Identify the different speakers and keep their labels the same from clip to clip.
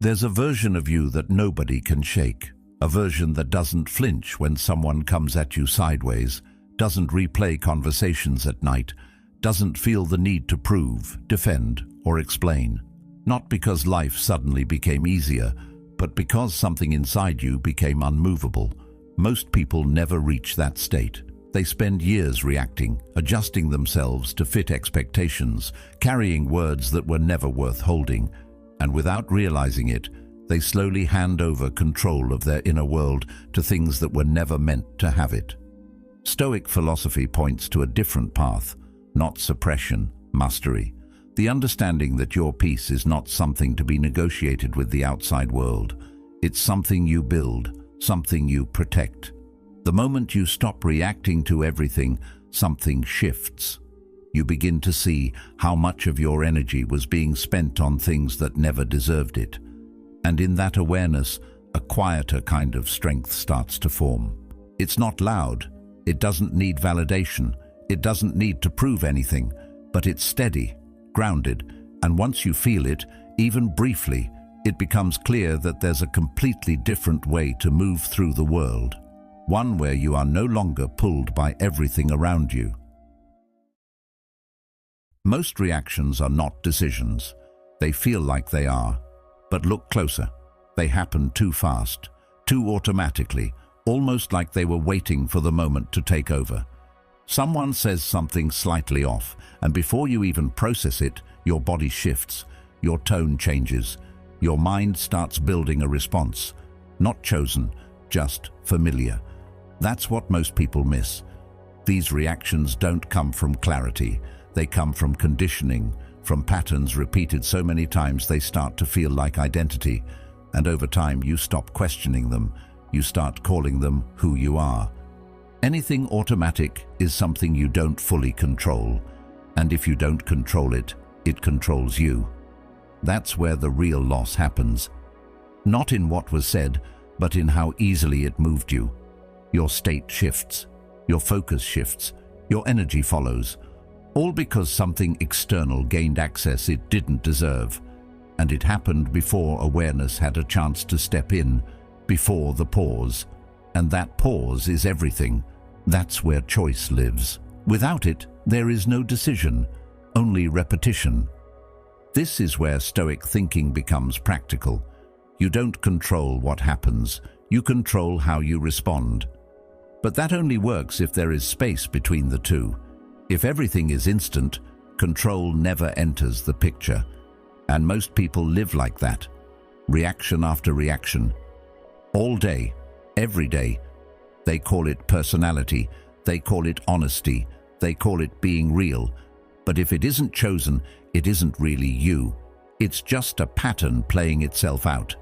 Speaker 1: There's a version of you that nobody can shake, a version that doesn't flinch when someone comes at you sideways, doesn't replay conversations at night, doesn't feel the need to prove, defend, or explain. Not because life suddenly became easier, but because something inside you became unmovable. Most people never reach that state. They spend years reacting, adjusting themselves to fit expectations, carrying words that were never worth holding, and without realizing it, they slowly hand over control of their inner world to things that were never meant to have it. Stoic philosophy points to a different path, not suppression, mastery. The understanding that your peace is not something to be negotiated with the outside world. It's something you build, something you protect. The moment you stop reacting to everything, something shifts. You begin to see how much of your energy was being spent on things that never deserved it. And in that awareness, a quieter kind of strength starts to form. It's not loud, it doesn't need validation, it doesn't need to prove anything, but it's steady, grounded, and once you feel it, even briefly, it becomes clear that there's a completely different way to move through the world. One where you are no longer pulled by everything around you. Most reactions are not decisions. They feel like they are. But look closer. They happen too fast, too automatically, almost like they were waiting for the moment to take over. Someone says something slightly off, and before you even process it, your body shifts, your tone changes, your mind starts building a response. Not chosen, just familiar. That's what most people miss. These reactions don't come from clarity. They come from conditioning, from patterns repeated so many times they start to feel like identity. And over time you stop questioning them. You start calling them who you are. Anything automatic is something you don't fully control. And if you don't control it, it controls you. That's where the real loss happens. Not in what was said, but in how easily it moved you. Your state shifts. Your focus shifts. Your energy follows. All because something external gained access it didn't deserve. And it happened before awareness had a chance to step in, before the pause. And that pause is everything. That's where choice lives. Without it, there is no decision, only repetition. This is where Stoic thinking becomes practical. You don't control what happens, you control how you respond. But that only works if there is space between the two. If everything is instant, control never enters the picture. And most people live like that. Reaction after reaction. All day, every day. They call it personality, they call it honesty, they call it being real. But if it isn't chosen, it isn't really you. It's just a pattern playing itself out.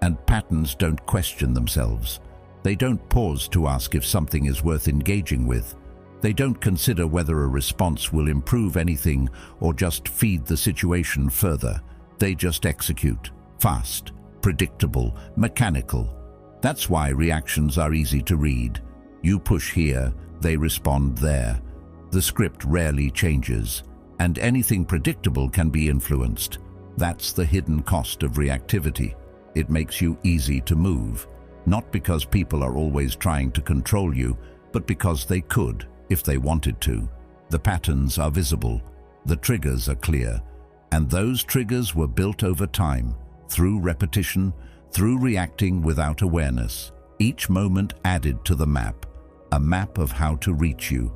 Speaker 1: And patterns don't question themselves. They don't pause to ask if something is worth engaging with. They don't consider whether a response will improve anything or just feed the situation further. They just execute. Fast, predictable, mechanical. That's why reactions are easy to read. You push here, they respond there. The script rarely changes, and anything predictable can be influenced. That's the hidden cost of reactivity. It makes you easy to move, not because people are always trying to control you, but because they could, if they wanted to. The patterns are visible, the triggers are clear, and those triggers were built over time, through repetition, through reacting without awareness. Each moment added to the map, a map of how to reach you.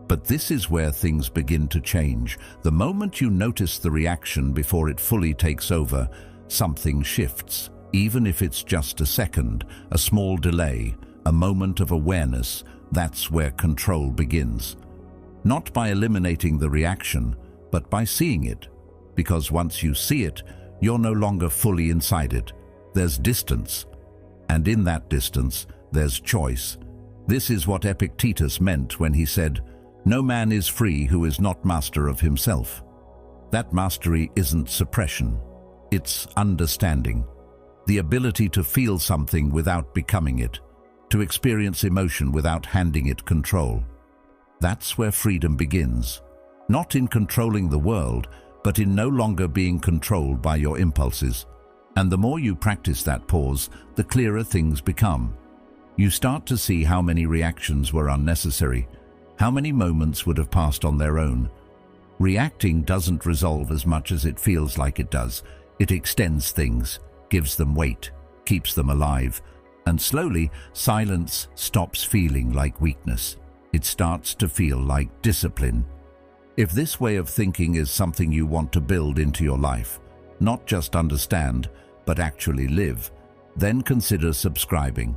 Speaker 1: But this is where things begin to change. The moment you notice the reaction before it fully takes over, something shifts. Even if it's just a second, a small delay, a moment of awareness, that's where control begins. Not by eliminating the reaction, but by seeing it. Because once you see it, you're no longer fully inside it. There's distance. And in that distance, there's choice. This is what Epictetus meant when he said, "No man is free who is not master of himself." That mastery isn't suppression. It's understanding. The ability to feel something without becoming it. To experience emotion without handing it control. That's where freedom begins. Not in controlling the world, but in no longer being controlled by your impulses. And the more you practice that pause, the clearer things become. You start to see how many reactions were unnecessary, how many moments would have passed on their own. Reacting doesn't resolve as much as it feels like it does. It extends things, gives them weight, keeps them alive, and slowly, silence stops feeling like weakness. It starts to feel like discipline. If this way of thinking is something you want to build into your life, not just understand, but actually live, then consider subscribing.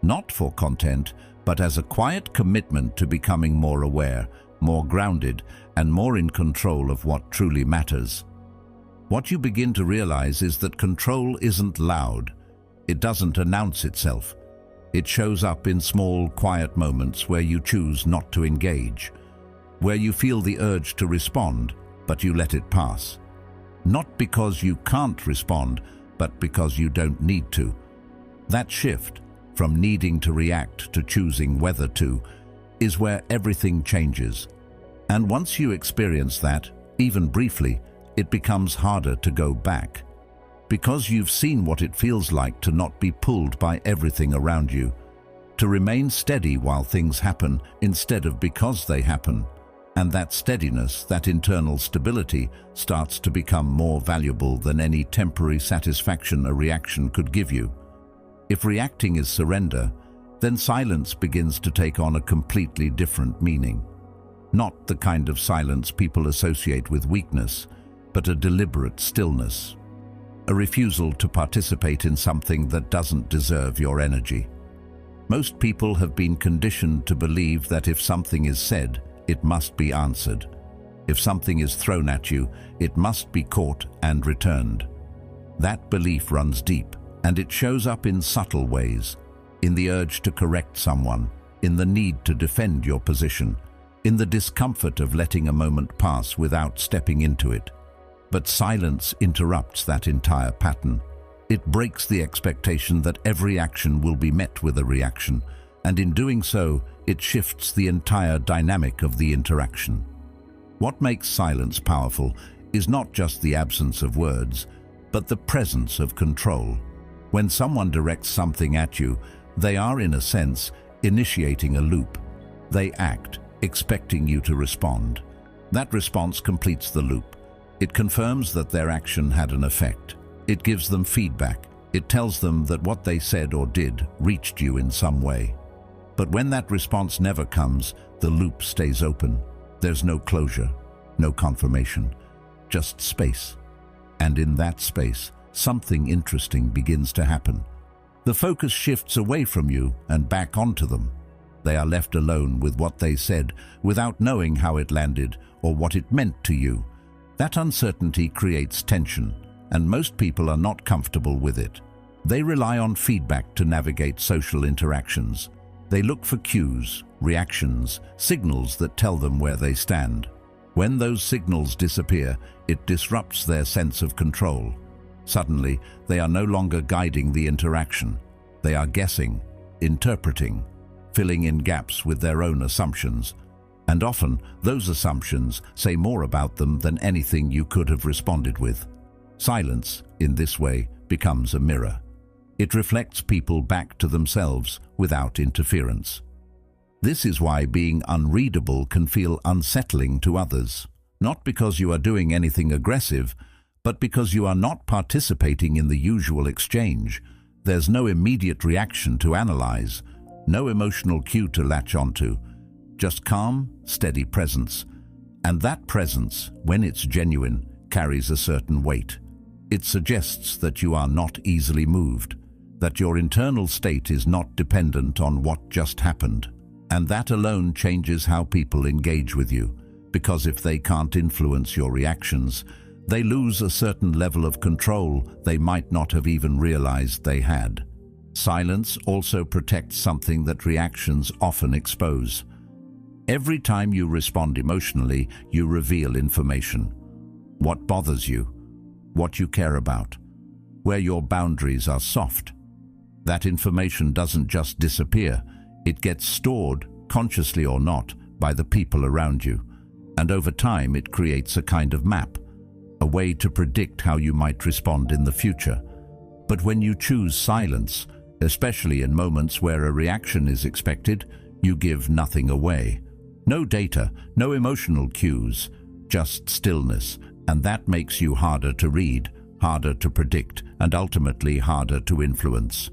Speaker 1: Not for content, but as a quiet commitment to becoming more aware, more grounded, and more in control of what truly matters. What you begin to realize is that control isn't loud. It doesn't announce itself. It shows up in small, quiet moments where you choose not to engage, where you feel the urge to respond, but you let it pass. Not because you can't respond, but because you don't need to. That shift, from needing to react to choosing whether to, is where everything changes. And once you experience that, even briefly, it becomes harder to go back. Because you've seen what it feels like to not be pulled by everything around you, to remain steady while things happen instead of because they happen. And that steadiness, that internal stability, starts to become more valuable than any temporary satisfaction a reaction could give you. If reacting is surrender, then silence begins to take on a completely different meaning. Not the kind of silence people associate with weakness, but a deliberate stillness. A refusal to participate in something that doesn't deserve your energy. Most people have been conditioned to believe that if something is said, it must be answered. If something is thrown at you, it must be caught and returned. That belief runs deep, and it shows up in subtle ways, in the urge to correct someone, in the need to defend your position, in the discomfort of letting a moment pass without stepping into it. But silence interrupts that entire pattern. It breaks the expectation that every action will be met with a reaction, and in doing so, it shifts the entire dynamic of the interaction. What makes silence powerful is not just the absence of words, but the presence of control. When someone directs something at you, they are, in a sense, initiating a loop. They act, expecting you to respond. That response completes the loop. It confirms that their action had an effect. It gives them feedback. It tells them that what they said or did reached you in some way. But when that response never comes, the loop stays open. There's no closure, no confirmation, just space. And in that space, something interesting begins to happen. The focus shifts away from you and back onto them. They are left alone with what they said without knowing how it landed or what it meant to you. That uncertainty creates tension, and most people are not comfortable with it. They rely on feedback to navigate social interactions. They look for cues, reactions, signals that tell them where they stand. When those signals disappear, it disrupts their sense of control. Suddenly, they are no longer guiding the interaction. They are guessing, interpreting, filling in gaps with their own assumptions. And often, those assumptions say more about them than anything you could have responded with. Silence, in this way, becomes a mirror. It reflects people back to themselves without interference. This is why being unreadable can feel unsettling to others, not because you are doing anything aggressive, but because you are not participating in the usual exchange. There's no immediate reaction to analyze, no emotional cue to latch onto, just calm, steady presence. And that presence, when it's genuine, carries a certain weight. It suggests that you are not easily moved, that your internal state is not dependent on what just happened. And that alone changes how people engage with you, because if they can't influence your reactions, they lose a certain level of control they might not have even realized they had. Silence also protects something that reactions often expose. Every time you respond emotionally, you reveal information. What bothers you, what you care about, where your boundaries are soft. That information doesn't just disappear, it gets stored, consciously or not, by the people around you. And over time it creates a kind of map, a way to predict how you might respond in the future. But when you choose silence, especially in moments where a reaction is expected, you give nothing away. No data, no emotional cues, just stillness, and that makes you harder to read, harder to predict, and ultimately harder to influence.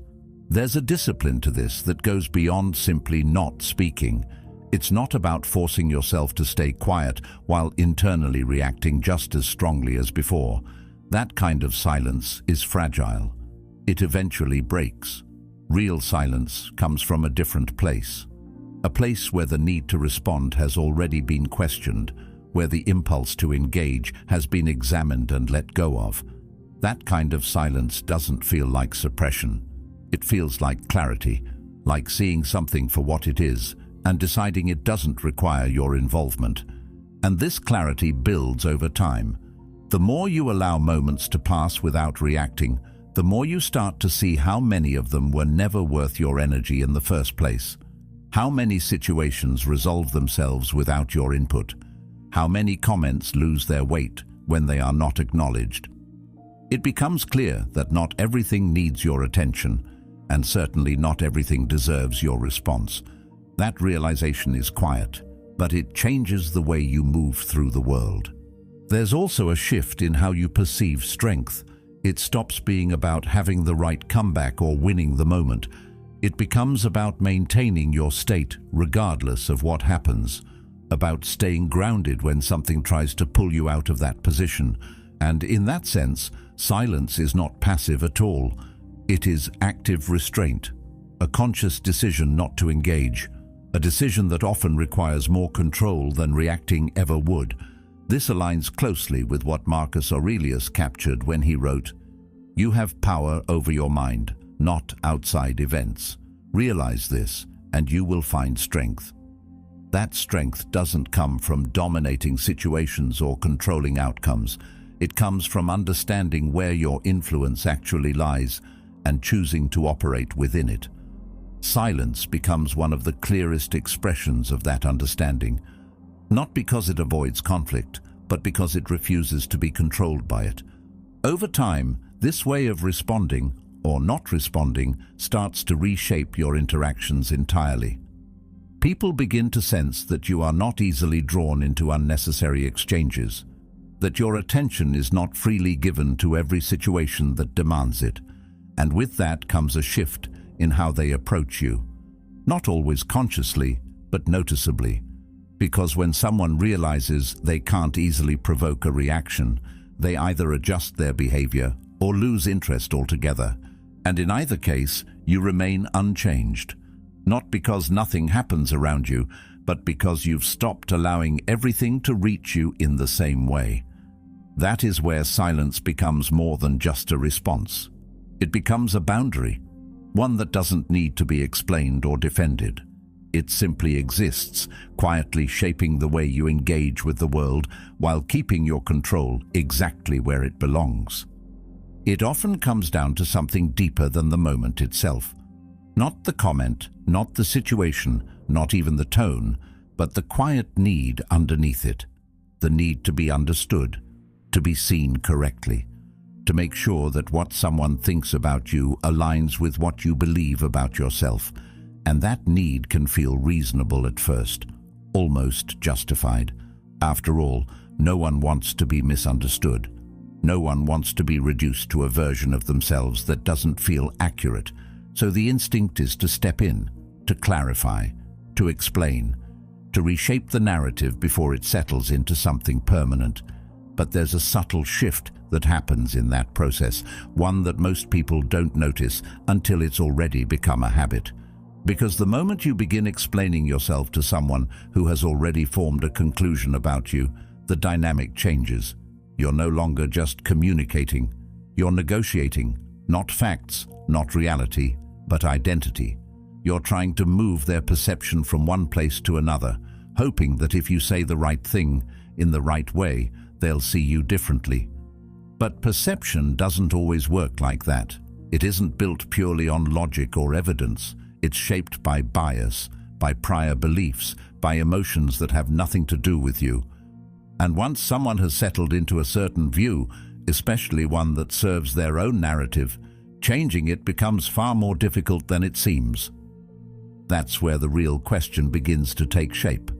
Speaker 1: There's a discipline to this that goes beyond simply not speaking. It's not about forcing yourself to stay quiet while internally reacting just as strongly as before. That kind of silence is fragile. It eventually breaks. Real silence comes from a different place. A place where the need to respond has already been questioned, where the impulse to engage has been examined and let go of. That kind of silence doesn't feel like suppression. It feels like clarity, like seeing something for what it is and deciding it doesn't require your involvement. And this clarity builds over time. The more you allow moments to pass without reacting, the more you start to see how many of them were never worth your energy in the first place. How many situations resolve themselves without your input? How many comments lose their weight when they are not acknowledged? It becomes clear that not everything needs your attention, and certainly not everything deserves your response. That realization is quiet, but it changes the way you move through the world. There's also a shift in how you perceive strength. It stops being about having the right comeback or winning the moment. It becomes about maintaining your state regardless of what happens, about staying grounded when something tries to pull you out of that position. And in that sense, silence is not passive at all. It is active restraint, a conscious decision not to engage, a decision that often requires more control than reacting ever would. This aligns closely with what Marcus Aurelius captured when he wrote, "You have power over your mind, not outside events. Realize this, and you will find strength." That strength doesn't come from dominating situations or controlling outcomes. It comes from understanding where your influence actually lies and choosing to operate within it. Silence becomes one of the clearest expressions of that understanding, not because it avoids conflict, but because it refuses to be controlled by it. Over time, this way of responding, or not responding, starts to reshape your interactions entirely. People begin to sense that you are not easily drawn into unnecessary exchanges, that your attention is not freely given to every situation that demands it, and with that comes a shift in how they approach you. Not always consciously, but noticeably. Because when someone realizes they can't easily provoke a reaction, they either adjust their behavior or lose interest altogether. And in either case, you remain unchanged. Not because nothing happens around you, but because you've stopped allowing everything to reach you in the same way. That is where silence becomes more than just a response. It becomes a boundary, one that doesn't need to be explained or defended. It simply exists, quietly shaping the way you engage with the world while keeping your control exactly where it belongs. It often comes down to something deeper than the moment itself. Not the comment, not the situation, not even the tone, but the quiet need underneath it. The need to be understood, to be seen correctly, to make sure that what someone thinks about you aligns with what you believe about yourself. And that need can feel reasonable at first, almost justified. After all, no one wants to be misunderstood. No one wants to be reduced to a version of themselves that doesn't feel accurate. So the instinct is to step in, to clarify, to explain, to reshape the narrative before it settles into something permanent. But there's a subtle shift that happens in that process, one that most people don't notice until it's already become a habit. Because the moment you begin explaining yourself to someone who has already formed a conclusion about you, the dynamic changes. You're no longer just communicating. You're negotiating, not facts, not reality, but identity. You're trying to move their perception from one place to another, hoping that if you say the right thing in the right way, they'll see you differently. But perception doesn't always work like that. It isn't built purely on logic or evidence. It's shaped by bias, by prior beliefs, by emotions that have nothing to do with you. And once someone has settled into a certain view, especially one that serves their own narrative, Changing it becomes far more difficult than it seems. That's where the real question begins to take shape.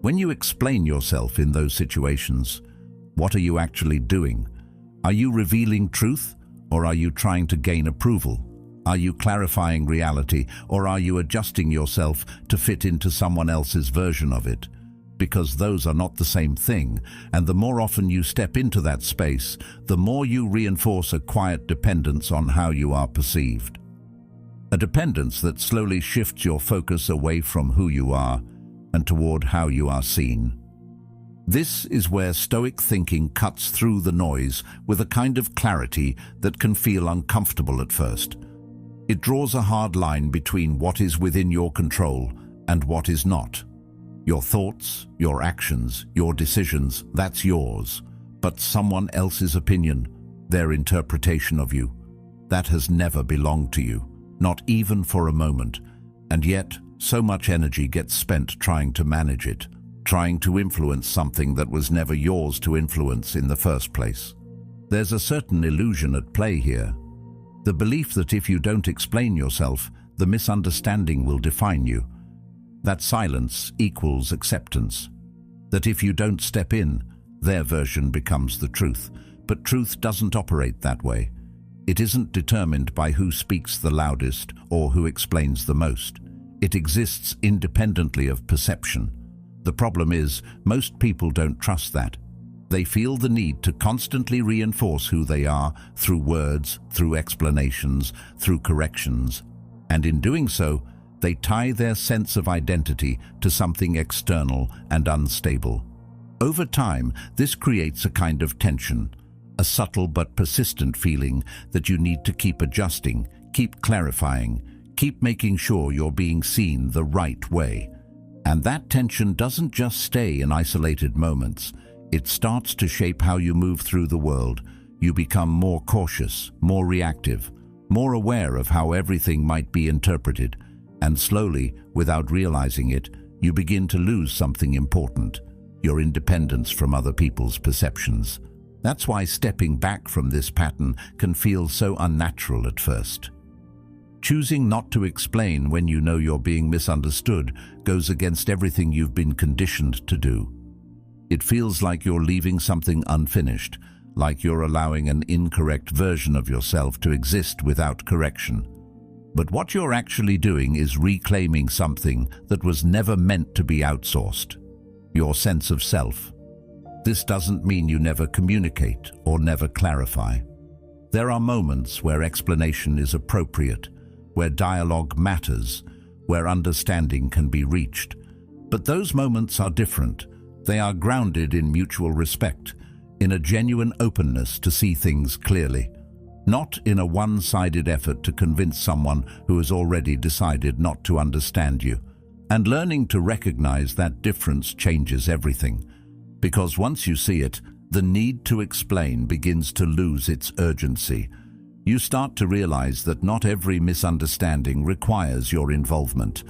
Speaker 1: When you explain yourself in those situations, what are you actually doing? Are you revealing truth, or are you trying to gain approval? Are you clarifying reality, or are you adjusting yourself to fit into someone else's version of it? Because those are not the same thing, and the more often you step into that space, the more you reinforce a quiet dependence on how you are perceived. A dependence that slowly shifts your focus away from who you are and toward how you are seen. This is where Stoic thinking cuts through the noise with a kind of clarity that can feel uncomfortable at first. It draws a hard line between what is within your control and what is not. Your thoughts, your actions, your decisions, that's yours. But someone else's opinion, their interpretation of you, that has never belonged to you, not even for a moment. And yet, so much energy gets spent trying to manage it, trying to influence something that was never yours to influence in the first place. There's a certain illusion at play here. The belief that if you don't explain yourself, the misunderstanding will define you. That silence equals acceptance. That if you don't step in, their version becomes the truth. But truth doesn't operate that way. It isn't determined by who speaks the loudest or who explains the most. It exists independently of perception. The problem is, most people don't trust that. They feel the need to constantly reinforce who they are through words, through explanations, through corrections. And in doing so, they tie their sense of identity to something external and unstable. Over time, this creates a kind of tension, a subtle but persistent feeling that you need to keep adjusting, keep clarifying, keep making sure you're being seen the right way. And that tension doesn't just stay in isolated moments. It starts to shape how you move through the world. You become more cautious, more reactive, more aware of how everything might be interpreted. And slowly, without realizing it, you begin to lose something important, your independence from other people's perceptions. That's why stepping back from this pattern can feel so unnatural at first. Choosing not to explain when you know you're being misunderstood goes against everything you've been conditioned to do. It feels like you're leaving something unfinished, like you're allowing an incorrect version of yourself to exist without correction. But what you're actually doing is reclaiming something that was never meant to be outsourced, your sense of self. This doesn't mean you never communicate or never clarify. There are moments where explanation is appropriate, where dialogue matters, where understanding can be reached. But those moments are different. They are grounded in mutual respect, in a genuine openness to see things clearly, not in a one-sided effort to convince someone who has already decided not to understand you. And learning to recognize that difference changes everything, because once you see it, the need to explain begins to lose its urgency. You start to realize that not every misunderstanding requires your involvement,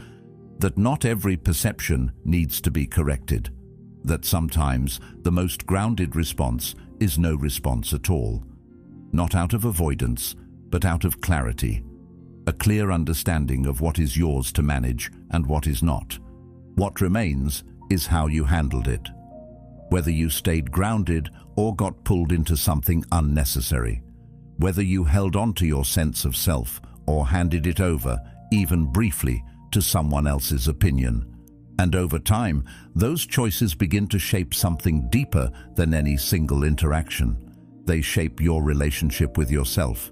Speaker 1: that not every perception needs to be corrected, that sometimes the most grounded response is no response at all. Not out of avoidance, but out of clarity. A clear understanding of what is yours to manage and what is not. What remains is how you handled it. Whether you stayed grounded or got pulled into something unnecessary. Whether you held on to your sense of self or handed it over, even briefly, to someone else's opinion. And over time, those choices begin to shape something deeper than any single interaction. They shape your relationship with yourself.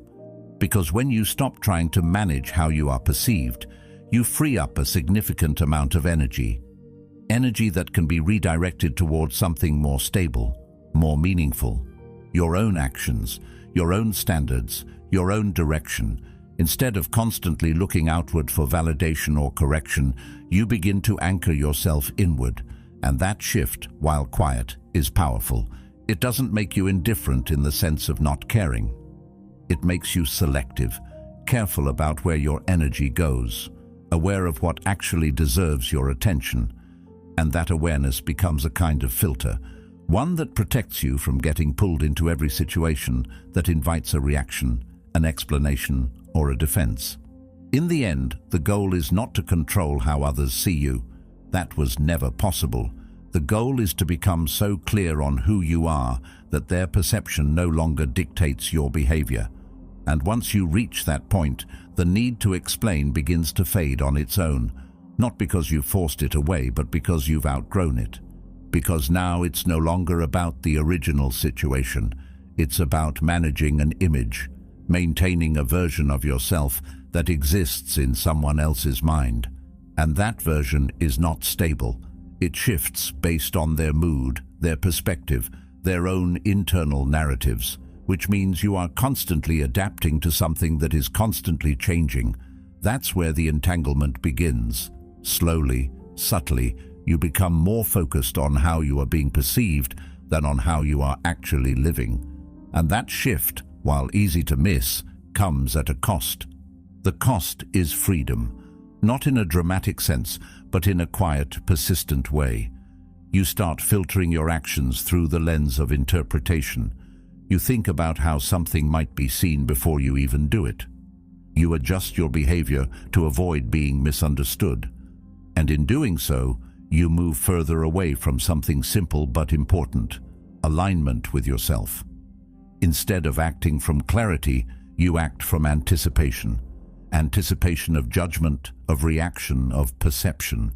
Speaker 1: Because when you stop trying to manage how you are perceived, you free up a significant amount of energy. Energy that can be redirected towards something more stable, more meaningful. Your own actions, your own standards, your own direction. Instead of constantly looking outward for validation or correction, you begin to anchor yourself inward. And that shift, while quiet, is powerful. It doesn't make you indifferent in the sense of not caring. It makes you selective, careful about where your energy goes, aware of what actually deserves your attention. And that awareness becomes a kind of filter, one that protects you from getting pulled into every situation that invites a reaction, an explanation, or a defense. In the end, the goal is not to control how others see you. That was never possible. The goal is to become so clear on who you are that their perception no longer dictates your behavior. And once you reach that point, the need to explain begins to fade on its own, not because you forced it away, but because you've outgrown it. Because now it's no longer about the original situation. It's about managing an image, maintaining a version of yourself that exists in someone else's mind. And that version is not stable. It shifts based on their mood, their perspective, their own internal narratives, which means you are constantly adapting to something that is constantly changing. That's where the entanglement begins. Slowly, subtly, you become more focused on how you are being perceived than on how you are actually living. And that shift, while easy to miss, comes at a cost. The cost is freedom, not in a dramatic sense, but in a quiet, persistent way. You start filtering your actions through the lens of interpretation. You think about how something might be seen before you even do it. You adjust your behavior to avoid being misunderstood. And in doing so, you move further away from something simple but important: alignment with yourself. Instead of acting from clarity, you act from anticipation. Anticipation of judgment, of reaction, of perception.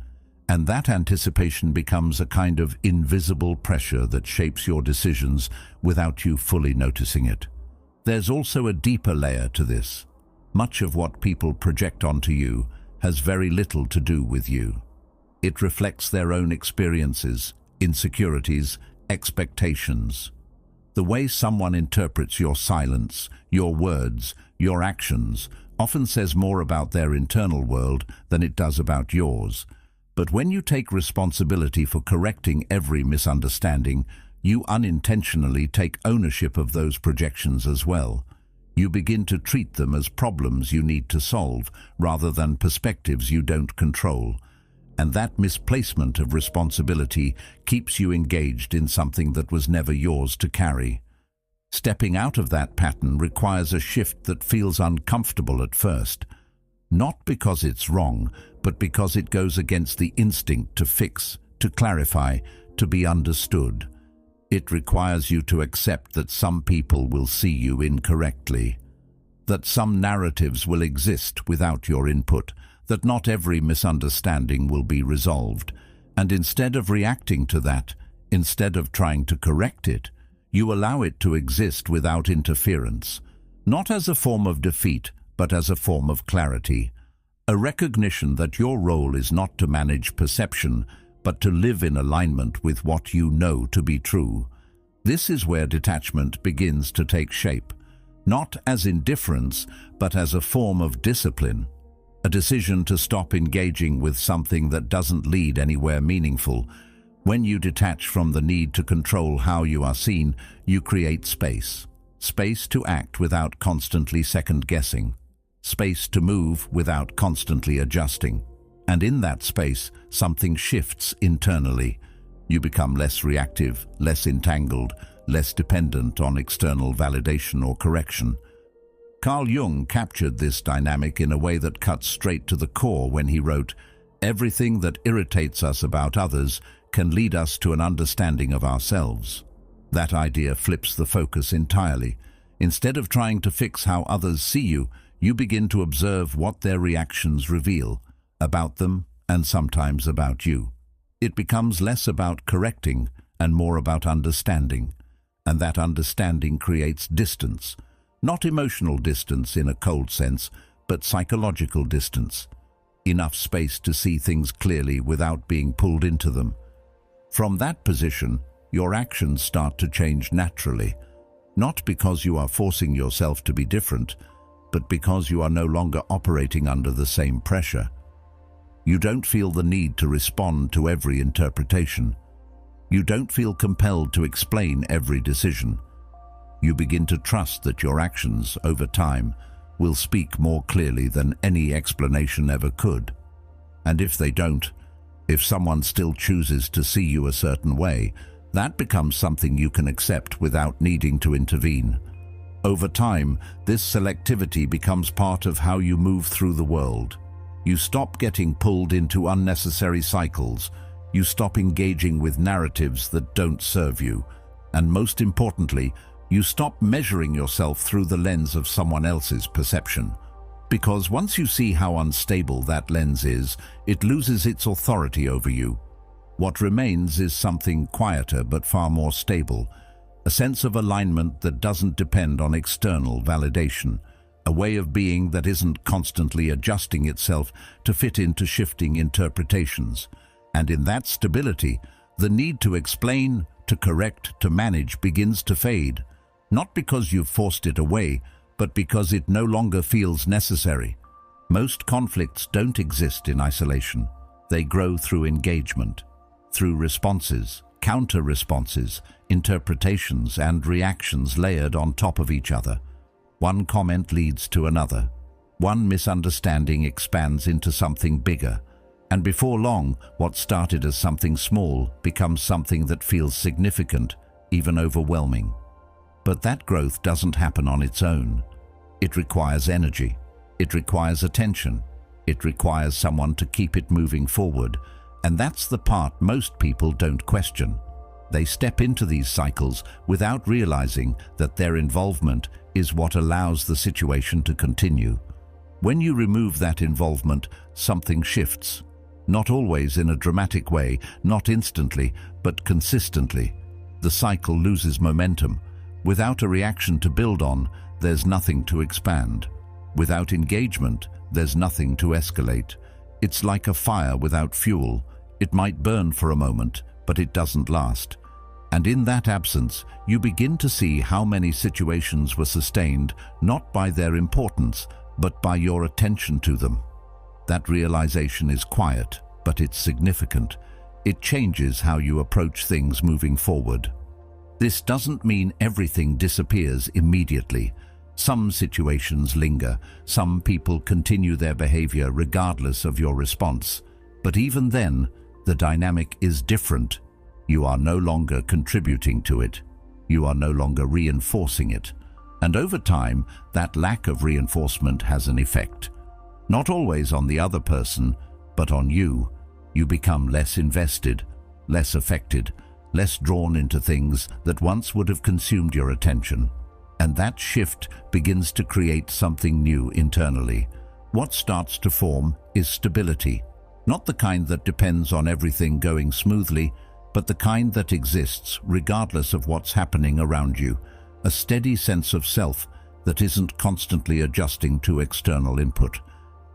Speaker 1: And that anticipation becomes a kind of invisible pressure that shapes your decisions without you fully noticing it. There's also a deeper layer to this. Much of what people project onto you has very little to do with you. It reflects their own experiences, insecurities, expectations. The way someone interprets your silence, your words, your actions often says more about their internal world than it does about yours. But when you take responsibility for correcting every misunderstanding, you unintentionally take ownership of those projections as well. You begin to treat them as problems you need to solve, rather than perspectives you don't control. And that misplacement of responsibility keeps you engaged in something that was never yours to carry. Stepping out of that pattern requires a shift that feels uncomfortable at first. Not because it's wrong, but because it goes against the instinct to fix, to clarify, to be understood. It requires you to accept that some people will see you incorrectly, that some narratives will exist without your input, that not every misunderstanding will be resolved. And instead of reacting to that, instead of trying to correct it, you allow it to exist without interference, not as a form of defeat, but as a form of clarity, a recognition that your role is not to manage perception, but to live in alignment with what you know to be true. This is where detachment begins to take shape, not as indifference, but as a form of discipline, a decision to stop engaging with something that doesn't lead anywhere meaningful. When you detach from the need to control how you are seen, you create space. Space to act without constantly second-guessing. Space to move without constantly adjusting. And in that space, something shifts internally. You become less reactive, less entangled, less dependent on external validation or correction. Carl Jung captured this dynamic in a way that cuts straight to the core when he wrote, "Everything that irritates us about others can lead us to an understanding of ourselves." That idea flips the focus entirely. Instead of trying to fix how others see you, you begin to observe what their reactions reveal about them and sometimes about you. It becomes less about correcting and more about understanding. And that understanding creates distance. Not emotional distance in a cold sense, but psychological distance. Enough space to see things clearly without being pulled into them. From that position, your actions start to change naturally, not because you are forcing yourself to be different, but because you are no longer operating under the same pressure. You don't feel the need to respond to every interpretation. You don't feel compelled to explain every decision. You begin to trust that your actions, over time, will speak more clearly than any explanation ever could. And if they don't, if someone still chooses to see you a certain way, that becomes something you can accept without needing to intervene. Over time, this selectivity becomes part of how you move through the world. You stop getting pulled into unnecessary cycles. You stop engaging with narratives that don't serve you. And most importantly, you stop measuring yourself through the lens of someone else's perception. Because once you see how unstable that lens is, it loses its authority over you. What remains is something quieter but far more stable, a sense of alignment that doesn't depend on external validation, a way of being that isn't constantly adjusting itself to fit into shifting interpretations. And in that stability, the need to explain, to correct, to manage begins to fade, not because you've forced it away, but because it no longer feels necessary. Most conflicts don't exist in isolation. They grow through engagement, through responses, counter-responses, interpretations and reactions layered on top of each other. One comment leads to another. One misunderstanding expands into something bigger. And before long, what started as something small becomes something that feels significant, even overwhelming. But that growth doesn't happen on its own. It requires energy. It requires attention. It requires someone to keep it moving forward. And that's the part most people don't question. They step into these cycles without realizing that their involvement is what allows the situation to continue. When you remove that involvement, something shifts. Not always in a dramatic way, not instantly, but consistently. The cycle loses momentum. Without a reaction to build on, there's nothing to expand. Without engagement, there's nothing to escalate. It's like a fire without fuel. It might burn for a moment, but it doesn't last. And in that absence, you begin to see how many situations were sustained not by their importance, but by your attention to them. That realization is quiet, but it's significant. It changes how you approach things moving forward. This doesn't mean everything disappears immediately. Some situations linger. Some people continue their behavior regardless of your response. But even then, the dynamic is different. You are no longer contributing to it. You are no longer reinforcing it. And over time, that lack of reinforcement has an effect. Not always on the other person, but on you. You become less invested, less affected, less drawn into things that once would have consumed your attention. And that shift begins to create something new internally. What starts to form is stability. Not the kind that depends on everything going smoothly, but the kind that exists regardless of what's happening around you. A steady sense of self that isn't constantly adjusting to external input.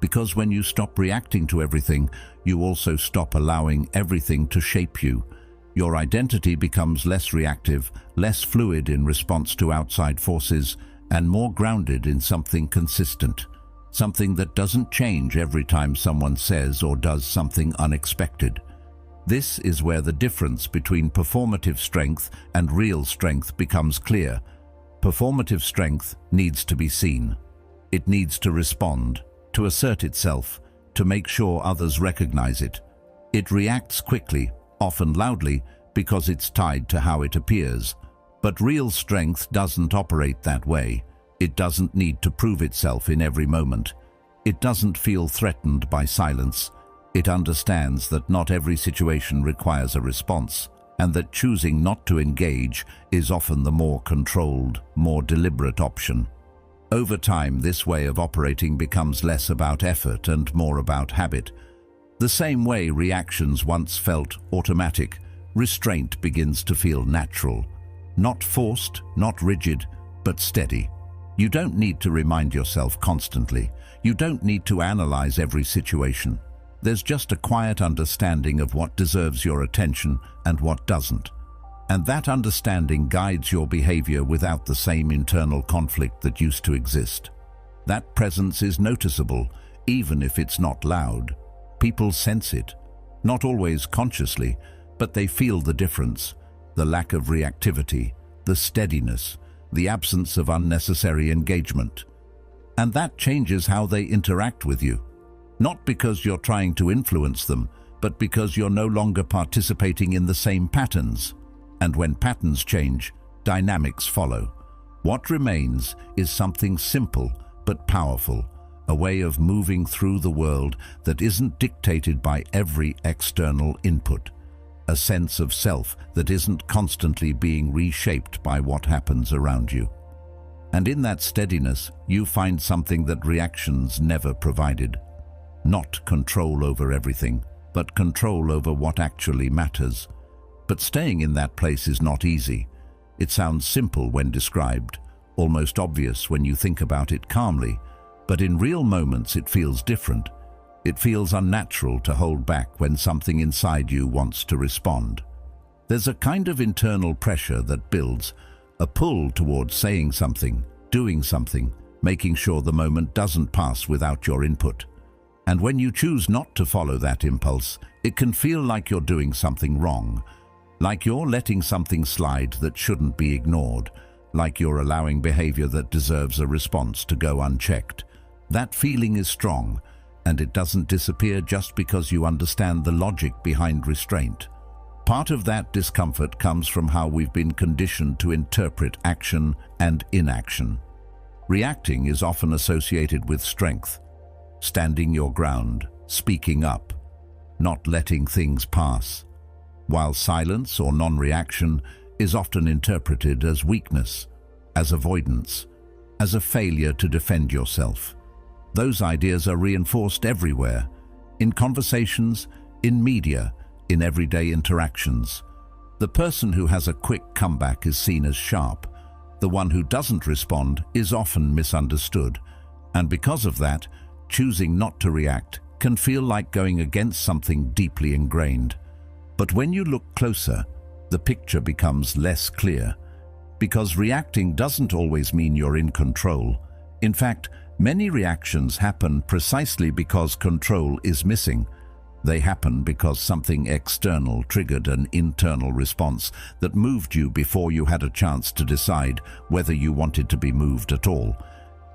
Speaker 1: Because when you stop reacting to everything, you also stop allowing everything to shape you. Your identity becomes less reactive, less fluid in response to outside forces, and more grounded in something consistent. Something that doesn't change every time someone says or does something unexpected. This is where the difference between performative strength and real strength becomes clear. Performative strength needs to be seen. It needs to respond, to assert itself, to make sure others recognize it. It reacts quickly, often loudly, because it's tied to how it appears. But real strength doesn't operate that way. It doesn't need to prove itself in every moment. It doesn't feel threatened by silence. It understands that not every situation requires a response, and that choosing not to engage is often the more controlled, more deliberate option. Over time, this way of operating becomes less about effort and more about habit. The same way reactions once felt automatic, restraint begins to feel natural. Not forced, not rigid, but steady. You don't need to remind yourself constantly. You don't need to analyze every situation. There's just a quiet understanding of what deserves your attention and what doesn't. And that understanding guides your behavior without the same internal conflict that used to exist. That presence is noticeable, even if it's not loud. People sense it, not always consciously, but they feel the difference, the lack of reactivity, the steadiness, the absence of unnecessary engagement. And that changes how they interact with you. Not because you're trying to influence them, but because you're no longer participating in the same patterns. And when patterns change, dynamics follow. What remains is something simple but powerful, a way of moving through the world that isn't dictated by every external input, a sense of self that isn't constantly being reshaped by what happens around you. And in that steadiness, you find something that reactions never provided. Not control over everything, but control over what actually matters. But staying in that place is not easy. It sounds simple when described, almost obvious when you think about it calmly, but in real moments it feels different. It feels unnatural to hold back when something inside you wants to respond. There's a kind of internal pressure that builds, a pull towards saying something, doing something, making sure the moment doesn't pass without your input. And when you choose not to follow that impulse, it can feel like you're doing something wrong, like you're letting something slide that shouldn't be ignored, like you're allowing behavior that deserves a response to go unchecked. That feeling is strong, and it doesn't disappear just because you understand the logic behind restraint. Part of that discomfort comes from how we've been conditioned to interpret action and inaction. Reacting is often associated with strength, standing your ground, speaking up, not letting things pass, while silence or non-reaction is often interpreted as weakness, as avoidance, as a failure to defend yourself. Those ideas are reinforced everywhere, in conversations, in media, in everyday interactions. The person who has a quick comeback is seen as sharp. The one who doesn't respond is often misunderstood. And because of that, choosing not to react can feel like going against something deeply ingrained. But when you look closer, the picture becomes less clear. Because reacting doesn't always mean you're in control. In fact, many reactions happen precisely because control is missing. They happen because something external triggered an internal response that moved you before you had a chance to decide whether you wanted to be moved at all.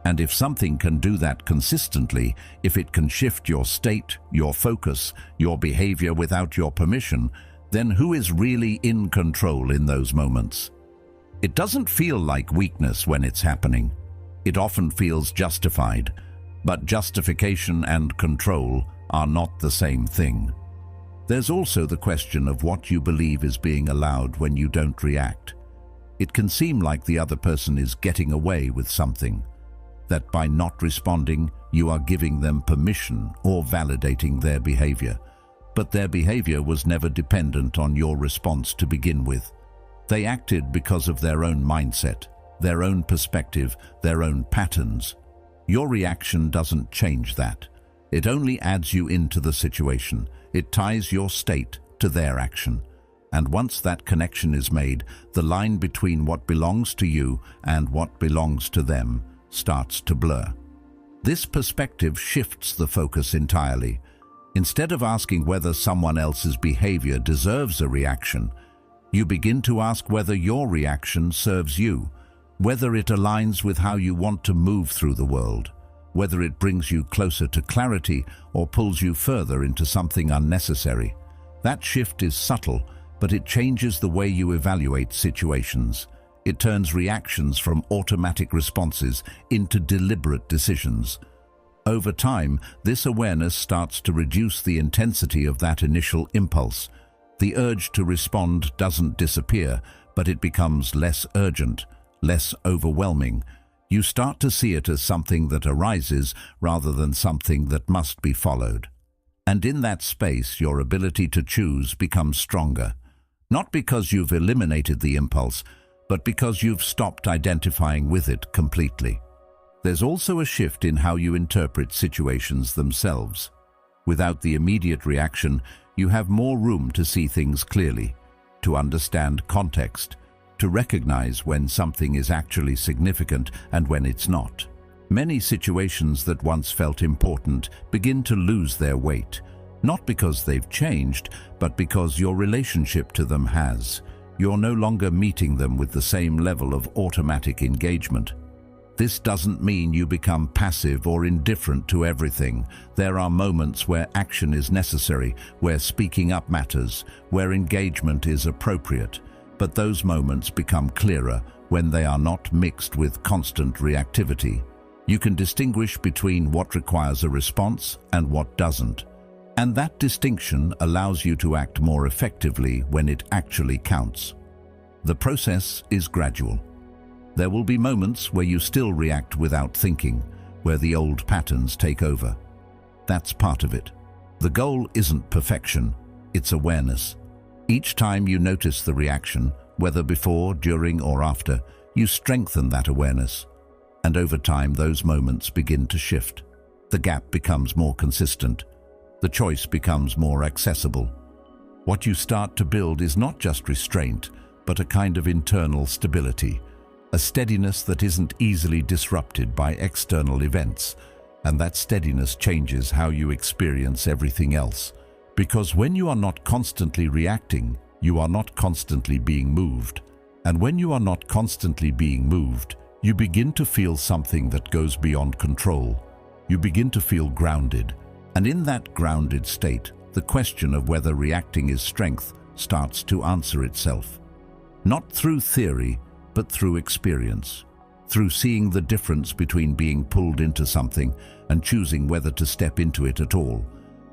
Speaker 1: And if something can do that consistently, if it can shift your state, your focus, your behavior without your permission, then who is really in control in those moments? It doesn't feel like weakness when it's happening. It often feels justified, but justification and control are not the same thing. There's also the question of what you believe is being allowed when you don't react. It can seem like the other person is getting away with something, that by not responding, you are giving them permission or validating their behavior. But their behavior was never dependent on your response to begin with. They acted because of their own mindset, their own perspective, their own patterns. Your reaction doesn't change that. It only adds you into the situation. It ties your state to their action. And once that connection is made, the line between what belongs to you and what belongs to them starts to blur. This perspective shifts the focus entirely. Instead of asking whether someone else's behavior deserves a reaction, you begin to ask whether your reaction serves you, whether it aligns with how you want to move through the world, whether it brings you closer to clarity or pulls you further into something unnecessary. That shift is subtle, but it changes the way you evaluate situations. It turns reactions from automatic responses into deliberate decisions. Over time, this awareness starts to reduce the intensity of that initial impulse. The urge to respond doesn't disappear, but it becomes less urgent, less overwhelming. You start to see it as something that arises rather than something that must be followed. And in that space, your ability to choose becomes stronger. Not because you've eliminated the impulse, but because you've stopped identifying with it completely. There's also a shift in how you interpret situations themselves. Without the immediate reaction, you have more room to see things clearly, to understand context, to recognize when something is actually significant and when it's not. Many situations that once felt important begin to lose their weight, not because they've changed, but because your relationship to them has. You're no longer meeting them with the same level of automatic engagement. This doesn't mean you become passive or indifferent to everything. There are moments where action is necessary, where speaking up matters, where engagement is appropriate. But those moments become clearer when they are not mixed with constant reactivity. You can distinguish between what requires a response and what doesn't. And that distinction allows you to act more effectively when it actually counts. The process is gradual. There will be moments where you still react without thinking, where the old patterns take over. That's part of it. The goal isn't perfection, it's awareness. Each time you notice the reaction, whether before, during, or after, you strengthen that awareness. And over time, those moments begin to shift. The gap becomes more consistent. The choice becomes more accessible. What you start to build is not just restraint, but a kind of internal stability, a steadiness that isn't easily disrupted by external events. And that steadiness changes how you experience everything else. Because when you are not constantly reacting, you are not constantly being moved. And when you are not constantly being moved, you begin to feel something that goes beyond control. You begin to feel grounded. And in that grounded state, the question of whether reacting is strength starts to answer itself. Not through theory, but through experience. Through seeing the difference between being pulled into something and choosing whether to step into it at all.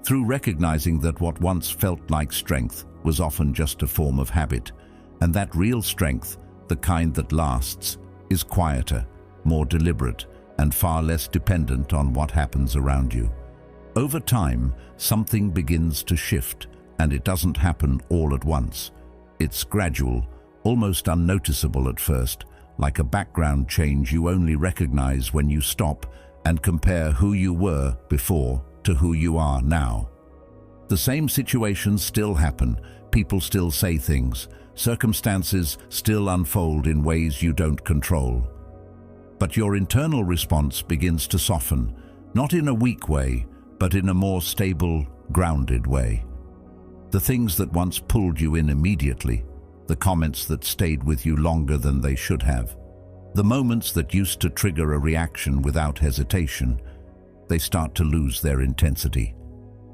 Speaker 1: Through recognizing that what once felt like strength was often just a form of habit. And that real strength, the kind that lasts, is quieter, more deliberate, and far less dependent on what happens around you. Over time, something begins to shift, and it doesn't happen all at once. It's gradual, almost unnoticeable at first, like a background change you only recognize when you stop and compare who you were before to who you are now. The same situations still happen, people still say things, circumstances still unfold in ways you don't control. But your internal response begins to soften, not in a weak way, but in a more stable, grounded way. The things that once pulled you in immediately, the comments that stayed with you longer than they should have, the moments that used to trigger a reaction without hesitation, they start to lose their intensity.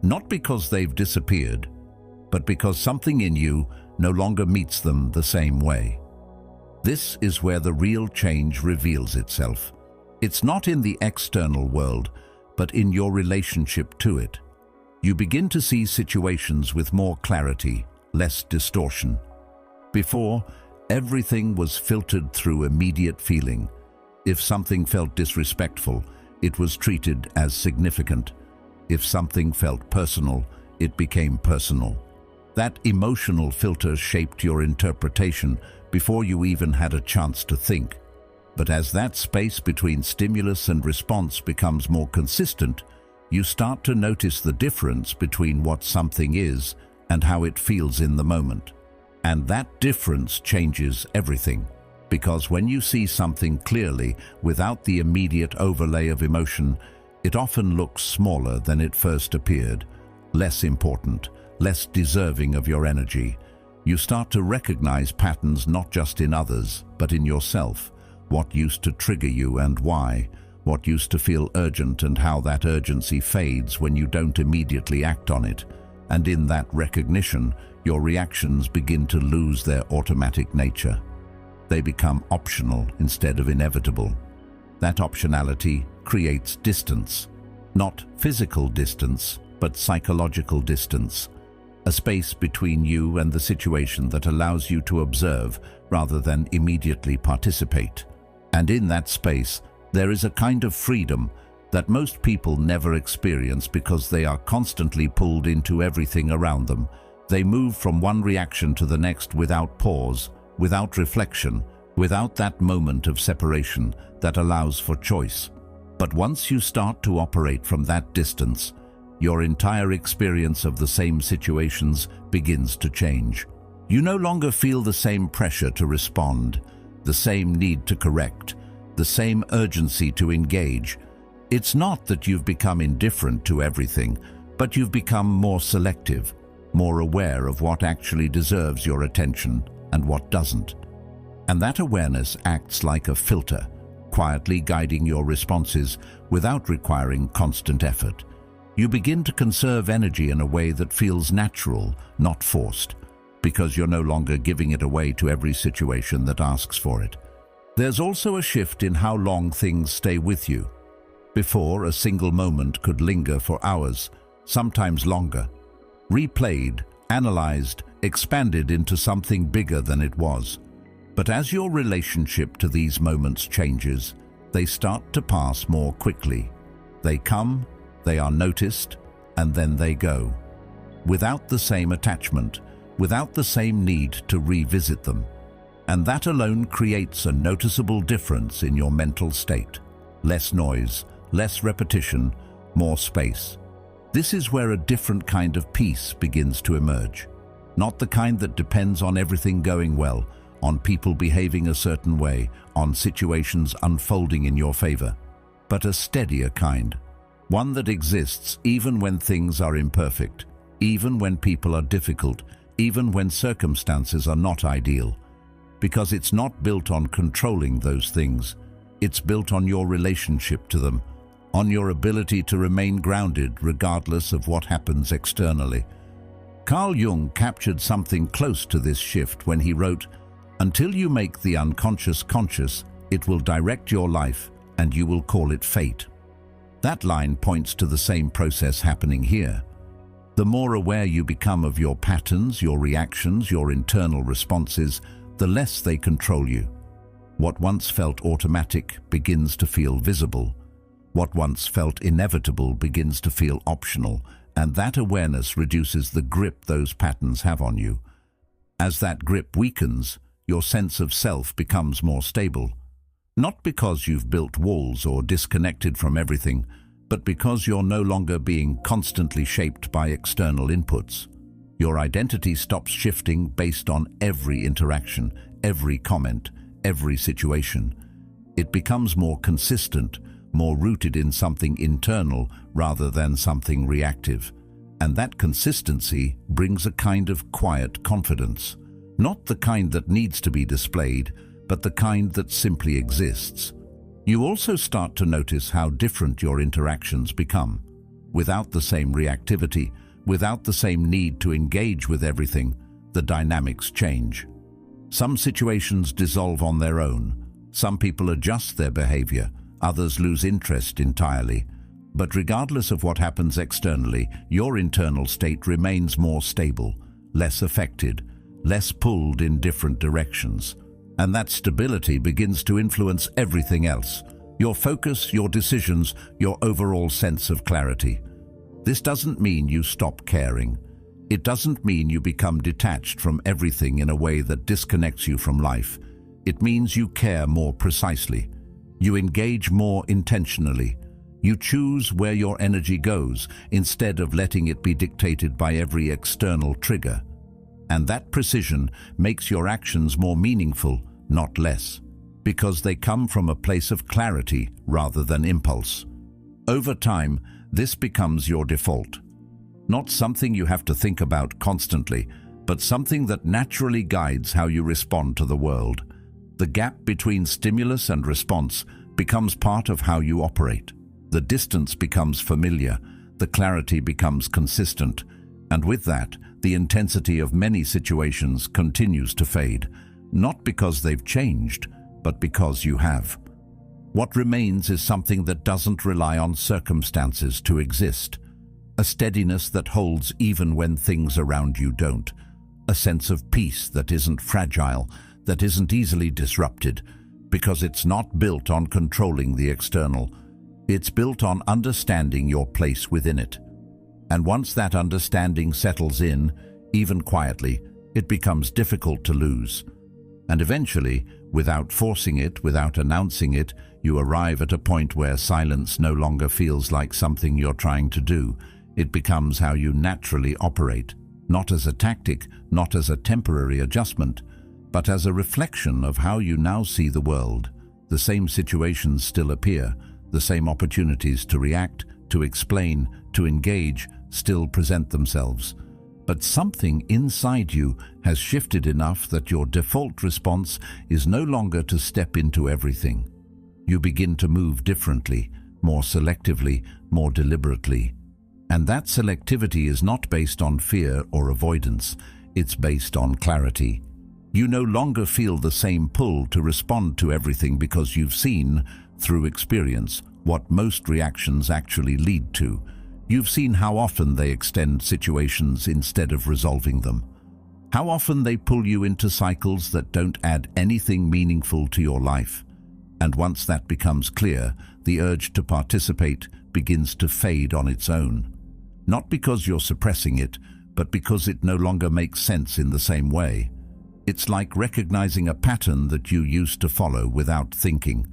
Speaker 1: Not because they've disappeared, but because something in you no longer meets them the same way. This is where the real change reveals itself. It's not in the external world, but in your relationship to it. You begin to see situations with more clarity, less distortion. Before, everything was filtered through immediate feeling. If something felt disrespectful, it was treated as significant. If something felt personal, it became personal. That emotional filter shaped your interpretation before you even had a chance to think. But as that space between stimulus and response becomes more consistent, you start to notice the difference between what something is and how it feels in the moment. And that difference changes everything. Because when you see something clearly, without the immediate overlay of emotion, it often looks smaller than it first appeared, less important, less deserving of your energy. You start to recognize patterns not just in others, but in yourself. What used to trigger you and why, what used to feel urgent and how that urgency fades when you don't immediately act on it. And in that recognition, your reactions begin to lose their automatic nature. They become optional instead of inevitable. That optionality creates distance, not physical distance, but psychological distance. A space between you and the situation that allows you to observe rather than immediately participate. And in that space, there is a kind of freedom that most people never experience because they are constantly pulled into everything around them. They move from one reaction to the next without pause, without reflection, without that moment of separation that allows for choice. But once you start to operate from that distance, your entire experience of the same situations begins to change. You no longer feel the same pressure to respond, the same need to correct, the same urgency to engage. It's not that you've become indifferent to everything, but you've become more selective, more aware of what actually deserves your attention and what doesn't. And that awareness acts like a filter, quietly guiding your responses without requiring constant effort. You begin to conserve energy in a way that feels natural, not forced, because you're no longer giving it away to every situation that asks for it. There's also a shift in how long things stay with you. Before, a single moment could linger for hours, sometimes longer. Replayed, analyzed, expanded into something bigger than it was. But as your relationship to these moments changes, they start to pass more quickly. They come, they are noticed, and then they go. Without the same attachment, without the same need to revisit them. And that alone creates a noticeable difference in your mental state. Less noise, less repetition, more space. This is where a different kind of peace begins to emerge. Not the kind that depends on everything going well, on people behaving a certain way, on situations unfolding in your favor, but a steadier kind. One that exists even when things are imperfect, even when people are difficult, even when circumstances are not ideal. Because it's not built on controlling those things. It's built on your relationship to them, on your ability to remain grounded regardless of what happens externally. Carl Jung captured something close to this shift when he wrote, "Until you make the unconscious conscious, it will direct your life and you will call it fate." That line points to the same process happening here. The more aware you become of your patterns, your reactions, your internal responses, the less they control you. What once felt automatic begins to feel visible. What once felt inevitable begins to feel optional, and that awareness reduces the grip those patterns have on you. As that grip weakens, your sense of self becomes more stable. Not because you've built walls or disconnected from everything, but because you're no longer being constantly shaped by external inputs. Your identity stops shifting based on every interaction, every comment, every situation. It becomes more consistent, more rooted in something internal rather than something reactive. And that consistency brings a kind of quiet confidence. Not the kind that needs to be displayed, but the kind that simply exists. You also start to notice how different your interactions become. Without the same reactivity, without the same need to engage with everything, the dynamics change. Some situations dissolve on their own. Some people adjust their behavior. Others lose interest entirely. But regardless of what happens externally, your internal state remains more stable, less affected, less pulled in different directions. And that stability begins to influence everything else. Your focus, your decisions, your overall sense of clarity. This doesn't mean you stop caring. It doesn't mean you become detached from everything in a way that disconnects you from life. It means you care more precisely. You engage more intentionally. You choose where your energy goes instead of letting it be dictated by every external trigger. And that precision makes your actions more meaningful, not less, because they come from a place of clarity rather than impulse. Over time, this becomes your default. Not something you have to think about constantly, but something that naturally guides how you respond to the world. The gap between stimulus and response becomes part of how you operate. The distance becomes familiar, the clarity becomes consistent, and with that, the intensity of many situations continues to fade, not because they've changed, but because you have. What remains is something that doesn't rely on circumstances to exist. A steadiness that holds even when things around you don't. A sense of peace that isn't fragile, that isn't easily disrupted, because it's not built on controlling the external. It's built on understanding your place within it. And once that understanding settles in, even quietly, it becomes difficult to lose. And eventually, without forcing it, without announcing it, you arrive at a point where silence no longer feels like something you're trying to do. It becomes how you naturally operate, not as a tactic, not as a temporary adjustment, but as a reflection of how you now see the world. The same situations still appear, the same opportunities to react, to explain, to engage, still present themselves. But something inside you has shifted enough that your default response is no longer to step into everything. You begin to move differently, more selectively, more deliberately. And that selectivity is not based on fear or avoidance, it's based on clarity. You no longer feel the same pull to respond to everything because you've seen, through experience, what most reactions actually lead to. You've seen how often they extend situations instead of resolving them. How often they pull you into cycles that don't add anything meaningful to your life. And once that becomes clear, the urge to participate begins to fade on its own. Not because you're suppressing it, but because it no longer makes sense in the same way. It's like recognizing a pattern that you used to follow without thinking.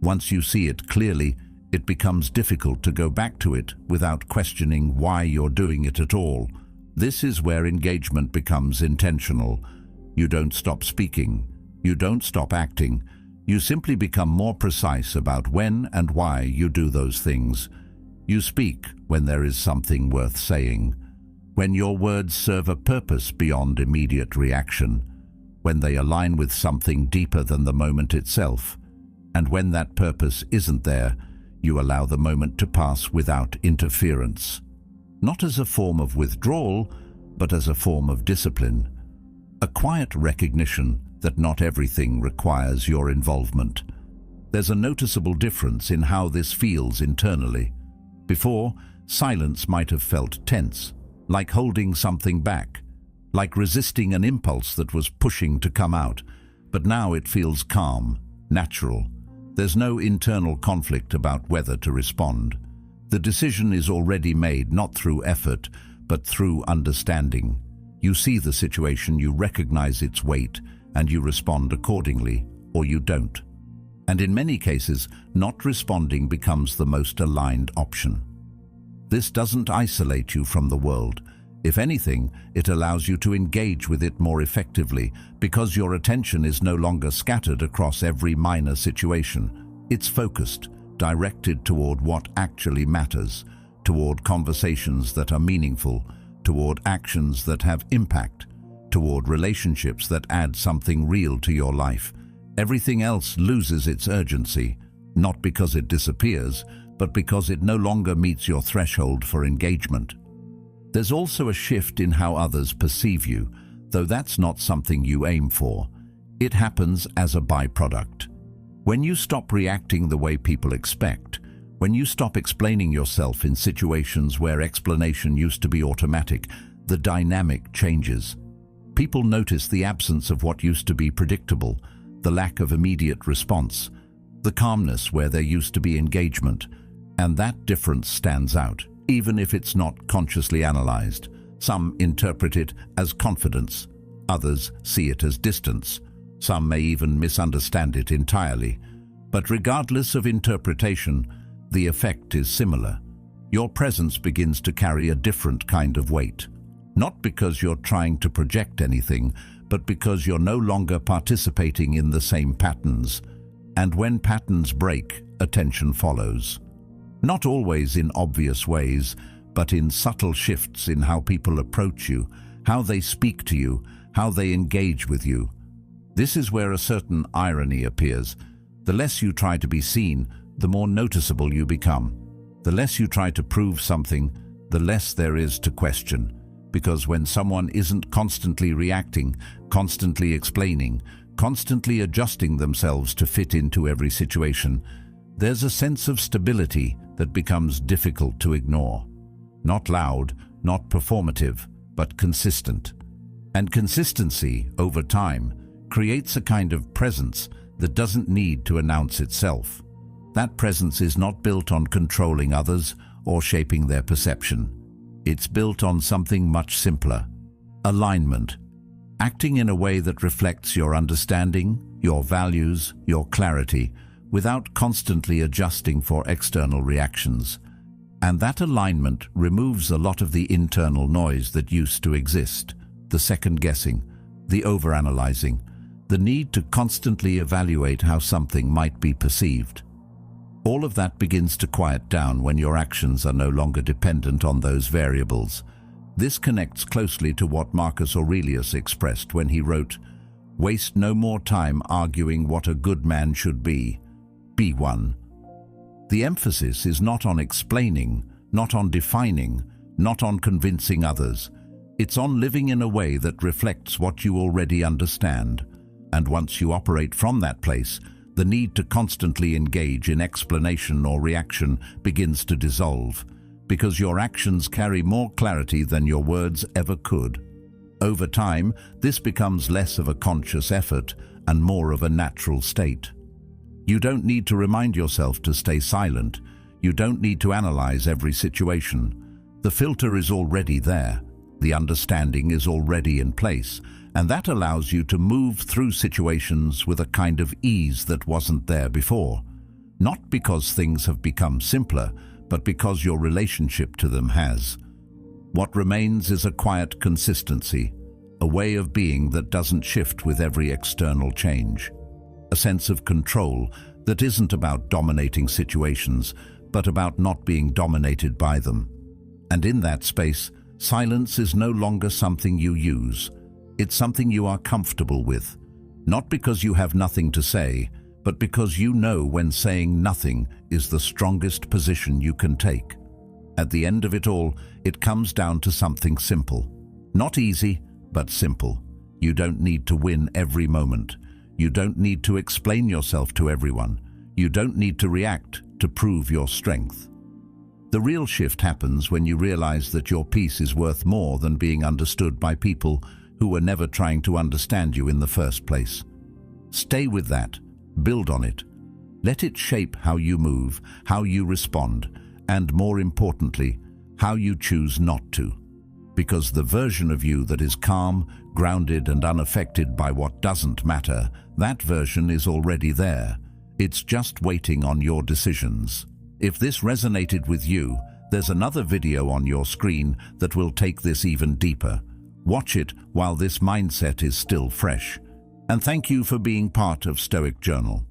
Speaker 1: Once you see it clearly, it becomes difficult to go back to it without questioning why you're doing it at all. This is where engagement becomes intentional. You don't stop speaking. You don't stop acting. You simply become more precise about when and why you do those things. You speak when there is something worth saying, when your words serve a purpose beyond immediate reaction, when they align with something deeper than the moment itself, and when that purpose isn't there, you allow the moment to pass without interference. Not as a form of withdrawal, but as a form of discipline. A quiet recognition that not everything requires your involvement. There's a noticeable difference in how this feels internally. Before, silence might have felt tense, like holding something back, like resisting an impulse that was pushing to come out, but now it feels calm, natural. There's no internal conflict about whether to respond. The decision is already made not through effort, but through understanding. You see the situation, you recognize its weight, and you respond accordingly, or you don't. And in many cases, not responding becomes the most aligned option. This doesn't isolate you from the world. If anything, it allows you to engage with it more effectively because your attention is no longer scattered across every minor situation. It's focused, directed toward what actually matters, toward conversations that are meaningful, toward actions that have impact, toward relationships that add something real to your life. Everything else loses its urgency, not because it disappears, but because it no longer meets your threshold for engagement. There's also a shift in how others perceive you, though that's not something you aim for. It happens as a byproduct. When you stop reacting the way people expect, when you stop explaining yourself in situations where explanation used to be automatic, the dynamic changes. People notice the absence of what used to be predictable, the lack of immediate response, the calmness where there used to be engagement, and that difference stands out. Even if it's not consciously analyzed. Some interpret it as confidence, others see it as distance. Some may even misunderstand it entirely. But regardless of interpretation, the effect is similar. Your presence begins to carry a different kind of weight. Not because you're trying to project anything, but because you're no longer participating in the same patterns. And when patterns break, attention follows. Not always in obvious ways, but in subtle shifts in how people approach you, how they speak to you, how they engage with you. This is where a certain irony appears. The less you try to be seen, the more noticeable you become. The less you try to prove something, the less there is to question. Because when someone isn't constantly reacting, constantly explaining, constantly adjusting themselves to fit into every situation, there's a sense of stability that becomes difficult to ignore. Not loud, not performative, but consistent. And consistency, over time, creates a kind of presence that doesn't need to announce itself. That presence is not built on controlling others or shaping their perception. It's built on something much simpler: alignment. Acting in a way that reflects your understanding, your values, your clarity, without constantly adjusting for external reactions. And that alignment removes a lot of the internal noise that used to exist, the second-guessing, the overanalyzing, the need to constantly evaluate how something might be perceived. All of that begins to quiet down when your actions are no longer dependent on those variables. This connects closely to what Marcus Aurelius expressed when he wrote, "Waste no more time arguing what a good man should be. Be one." The emphasis is not on explaining, not on defining, not on convincing others. It's on living in a way that reflects what you already understand. And once you operate from that place, the need to constantly engage in explanation or reaction begins to dissolve, because your actions carry more clarity than your words ever could. Over time, this becomes less of a conscious effort and more of a natural state. You don't need to remind yourself to stay silent. You don't need to analyze every situation. The filter is already there. The understanding is already in place, and that allows you to move through situations with a kind of ease that wasn't there before. Not because things have become simpler, but because your relationship to them has. What remains is a quiet consistency, a way of being that doesn't shift with every external change. A sense of control that isn't about dominating situations, but about not being dominated by them. And in that space, silence is no longer something you use. It's something you are comfortable with, not because you have nothing to say, but because you know when saying nothing is the strongest position you can take. At the end of it all, it comes down to something simple. Not easy, but simple. You don't need to win every moment. You don't need to explain yourself to everyone. You don't need to react to prove your strength. The real shift happens when you realize that your peace is worth more than being understood by people who were never trying to understand you in the first place. Stay with that. Build on it. Let it shape how you move, how you respond, and more importantly, how you choose not to. Because the version of you that is calm, grounded, and unaffected by what doesn't matter, that version is already there. It's just waiting on your decisions. If this resonated with you, there's another video on your screen that will take this even deeper. Watch it while this mindset is still fresh. And thank you for being part of Stoic Journal.